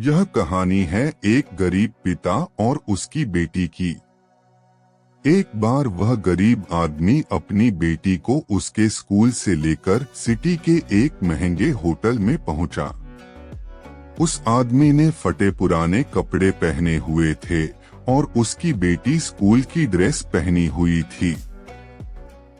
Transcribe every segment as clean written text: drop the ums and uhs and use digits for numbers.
यह कहानी है एक गरीब पिता और उसकी बेटी की। एक बार वह गरीब आदमी अपनी बेटी को उसके स्कूल से लेकर सिटी के एक महंगे होटल में पहुंचा। उस आदमी ने फटे पुराने कपड़े पहने हुए थे और उसकी बेटी स्कूल की ड्रेस पहनी हुई थी।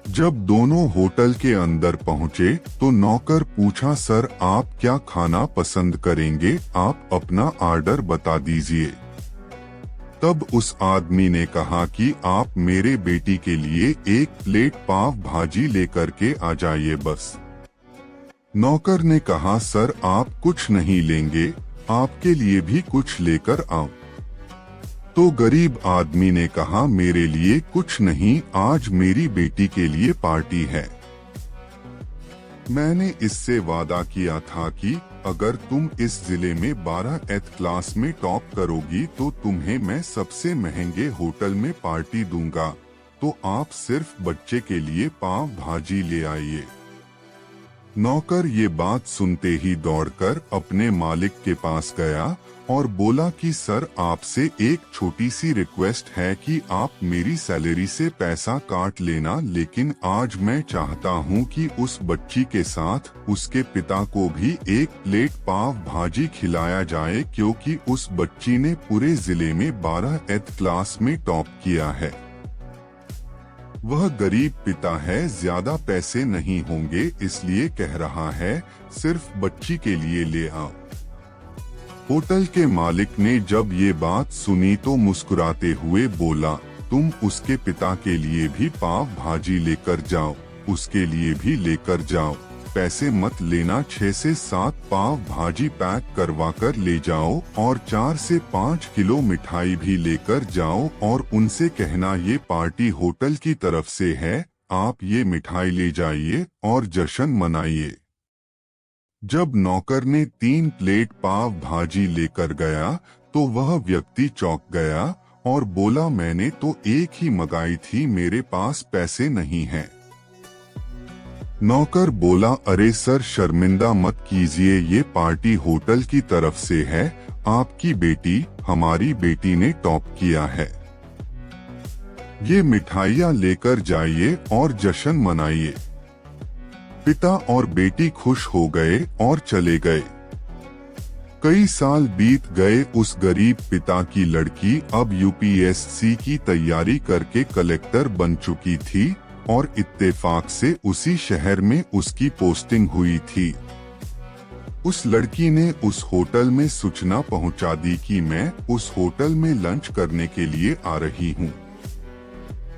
जब दोनों होटल के अंदर पहुंचे तो नौकर पूछा, सर आप क्या खाना पसंद करेंगे, आप अपना ऑर्डर बता दीजिए। तब उस आदमी ने कहा कि आप मेरे बेटी के लिए एक प्लेट पाव भाजी लेकर के आ जाइए बस। नौकर ने कहा, सर आप कुछ नहीं लेंगे, आपके लिए भी कुछ लेकर आओ। तो गरीब आदमी ने कहा, मेरे लिए कुछ नहीं, आज मेरी बेटी के लिए पार्टी है। मैंने इससे वादा किया था कि अगर तुम इस जिले में 12th क्लास में टॉप करोगी तो तुम्हें मैं सबसे महंगे होटल में पार्टी दूंगा, तो आप सिर्फ बच्चे के लिए पाव भाजी ले आइए। नौकर ये बात सुनते ही दौड़कर अपने मालिक के पास गया और बोला कि सर आपसे एक छोटी सी रिक्वेस्ट है कि आप मेरी सैलरी से पैसा काट लेना, लेकिन आज मैं चाहता हूं कि उस बच्ची के साथ उसके पिता को भी एक प्लेट पाव भाजी खिलाया जाए, क्योंकि उस बच्ची ने पूरे जिले में 12th क्लास में टॉप किया है। वह गरीब पिता है, ज्यादा पैसे नहीं होंगे, इसलिए कह रहा है सिर्फ बच्ची के लिए ले आओ। होटल के मालिक ने जब ये बात सुनी तो मुस्कुराते हुए बोला, तुम उसके पिता के लिए भी पाव भाजी लेकर जाओ, उसके लिए भी लेकर जाओ, पैसे मत लेना, 6 से 7 पाव भाजी पैक करवा कर ले जाओ और 4 से 5 किलो मिठाई भी लेकर जाओ और उनसे कहना ये पार्टी होटल की तरफ से है, आप ये मिठाई ले जाइए और जश्न मनाइए। जब नौकर ने 3 प्लेट पाव भाजी लेकर गया तो वह व्यक्ति चौंक गया और बोला, मैंने तो एक ही मंगाई थी, मेरे पास पैसे नहीं हैं। नौकर बोला, अरे सर शर्मिंदा मत कीजिए, ये पार्टी होटल की तरफ से है, आपकी बेटी, हमारी बेटी ने टॉप किया है, ये मिठाइयाँ लेकर जाइए और जश्न मनाइए। पिता और बेटी खुश हो गए और चले गए। कई साल बीत गए। उस गरीब पिता की लड़की अब यूपीएससी की तैयारी करके कलेक्टर बन चुकी थी और इत्तेफाक से उसी शहर में उसकी पोस्टिंग हुई थी। उस लड़की ने उस होटल में सूचना पहुंचा दी कि मैं उस होटल में लंच करने के लिए आ रही हूं।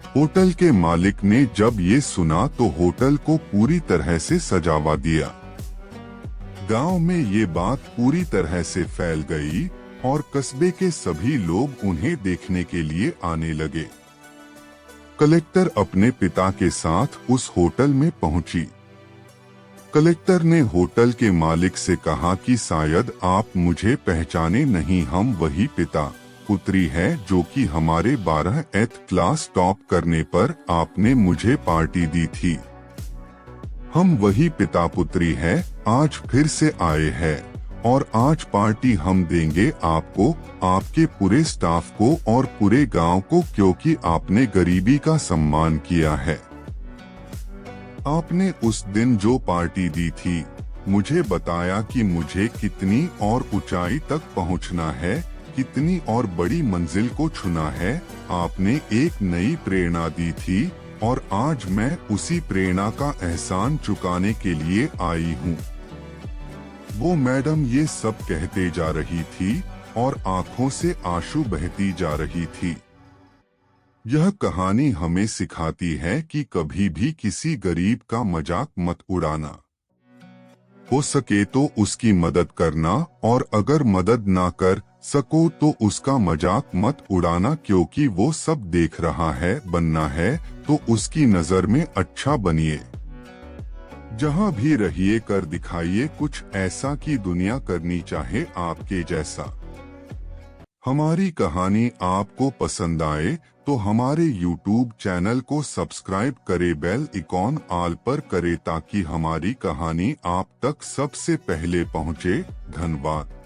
होटल के मालिक ने जब ये सुना तो होटल को पूरी तरह से सजावा दिया। गांव में ये बात पूरी तरह से फैल गई और कस्बे के सभी लोग उन्हें देखने के लिए आने लगे। कलेक्टर अपने पिता के साथ उस होटल में पहुंची। कलेक्टर ने होटल के मालिक से कहा कि शायद आप मुझे पहचाने नहीं, हम वही पिता पुत्री है जो कि हमारे 12th क्लास टॉप करने पर आपने मुझे पार्टी दी थी। हम वही पिता पुत्री है, आज फिर से आए हैं और आज पार्टी हम देंगे आपको, आपके पूरे स्टाफ को और पूरे गांव को, क्योंकि आपने गरीबी का सम्मान किया है। आपने उस दिन जो पार्टी दी थी, मुझे बताया कि मुझे कितनी और ऊंचाई तक पहुंचना है, कितनी और बड़ी मंजिल को छूना है। आपने एक नई प्रेरणा दी थी और आज मैं उसी प्रेरणा का एहसान चुकाने के लिए आई हूँ। वो मैडम ये सब कहते जा रही थी और आंखों से आंसू बहती जा रही थी। यह कहानी हमें सिखाती है कि कभी भी किसी गरीब का मजाक मत उड़ाना। हो सके तो उसकी मदद करना और अगर मदद ना कर सको तो उसका मजाक मत उड़ाना, क्योंकि वो सब देख रहा है। बनना है तो उसकी नजर में अच्छा बनिए। जहाँ भी रहिए कर दिखाइए कुछ ऐसा कि दुनिया करनी चाहे आपके जैसा। हमारी कहानी आपको पसंद आए तो हमारे YouTube चैनल को सब्सक्राइब करे, बेल आइकॉन ऑल पर करे ताकि हमारी कहानी आप तक सबसे पहले पहुंचे। धन्यवाद।